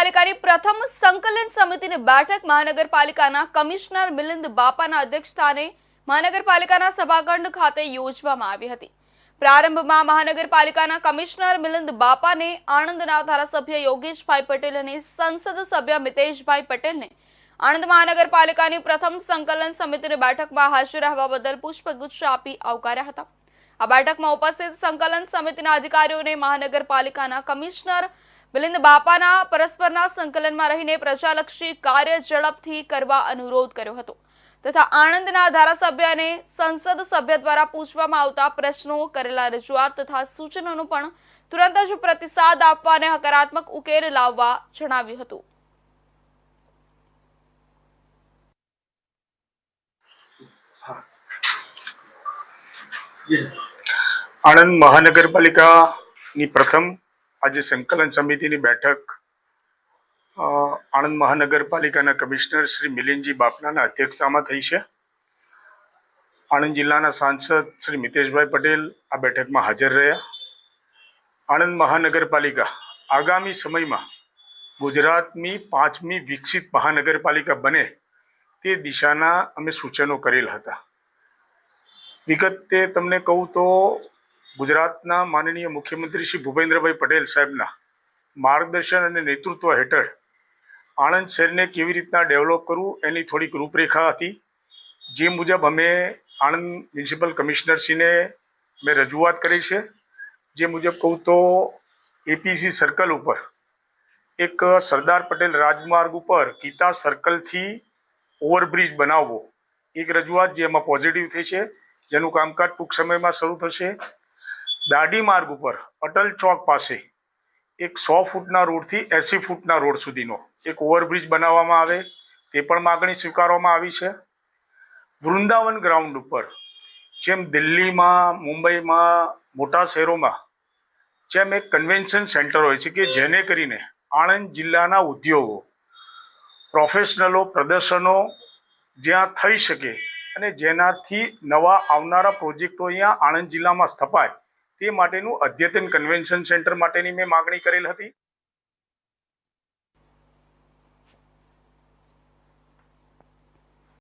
મહાનગરપાલિકાની પ્રથમ સંકલન સમિતિની બેઠક મહાનગરપાલિકાના કમિશનર મિલિંદ બાપાના અધ્યક્ષસ્થાને મહાનગરપાલિકાના સભાખંડ ખાતે યોજવામાં આવી હતી। પ્રારંભમાં મહાનગરપાલિકાના કમિશનર મિલિંદ બાપાને આણંદના ધારાસભ્ય યોગેશભાઈ પટેલ અને સંસદ સભ્ય મિતેશભાઈ પટેલને આણંદ મહાનગરપાલિકાની પ્રથમ સંકલન સમિતિની બેઠકમાં હાજર રહેવા બદલ પુષ્પગુચ્છ આપી આવકાર્યા હતા। આ બેઠકમાં ઉપસ્થિત સંકલન સમિતિના અધિકારીઓને મહાનગરપાલિકાના કમિશનર મિલિંદ બાપાના પરસ્પરના સંકલનમાં રહીને પ્રજાલક્ષી કાર્ય ઝડપથી કરવા અનુરોધ કર્યો હતો તથા આણંદના ધારાસભ્ય અને સંસદ સભ્ય દ્વારા પૂછવામાં આવતા પ્રશ્નો, કરેલા રજૂઆત તથા સૂચનોનું પણ તુરંત જ પ્રતિસાદ આપવા અને હકારાત્મક ઉકેલ લાવવા જણાવ્યું હતું। આણંદ મહાનગરપાલિકાની પ્રથમ આજે સંકલન સમિતિની બેઠક આણંદ મહાનગરપાલિકાના કમિશનર શ્રી મિલિંદજી બાપનાના અધ્યક્ષતામાં થઈ છે। આણંદ જિલ્લાના સાંસદ શ્રી મિતેશભાઈ પટેલ આ બેઠકમાં હાજર રહ્યા। આણંદ મહાનગરપાલિકા આગામી સમયમાં ગુજરાતની 5મી વિકસિત મહાનગરપાલિકા બને તે દિશાના અમે સૂચનો કરેલ હતા। વિગતે તમને કહું તો ગુજરાતના માનનીય મુખ્યમંત્રી શ્રી ભૂપેન્દ્રભાઈ પટેલ સાહેબના માર્ગદર્શન અને નેતૃત્વ હેઠળ આણંદ શહેરને કેવી રીતના ડેવલપ કરવું એની થોડીક રૂપરેખા હતી। જે મુજબ અમે આણંદ મ્યુનિસિપલ કમિશનરશ્રીને મેં રજૂઆત કરી છે। જે મુજબ કહું તો એપીસી સર્કલ ઉપર એક સરદાર પટેલ રાજમાર્ગ ઉપર ગીતા સર્કલથી ઓવરબ્રિજ બનાવવો એક રજૂઆત જે એમાં પોઝિટિવ થઈ છે, જેનું કામકાજ ટૂંક સમયમાં શરૂ થશે। દાડી માર્ગ ઉપર અટલ ચોક પાસે એક 100 ફૂટના રોડથી 80 ફૂટના રોડ સુધીનો એક ઓવરબ્રિજ બનાવવામાં આવે તે પણ માગણી સ્વીકારવામાં આવી છે। વૃંદાવન ગ્રાઉન્ડ ઉપર જેમ દિલ્હીમાં, મુંબઈમાં, મોટા શહેરોમાં જેમ એક કન્વેન્શન સેન્ટર હોય છે કે જેને કરીને આણંદ જિલ્લાના ઉદ્યોગો, પ્રોફેશનલો, પ્રદર્શનો જ્યાં થઈ શકે અને જેનાથી નવા આવનારા પ્રોજેક્ટો અહીંયા આણંદ જિલ્લામાં સ્થપાય તે માટેનું અદ્યતન કન્વેન્શન સેન્ટર માટેની મેં માગણી કરેલ હતી।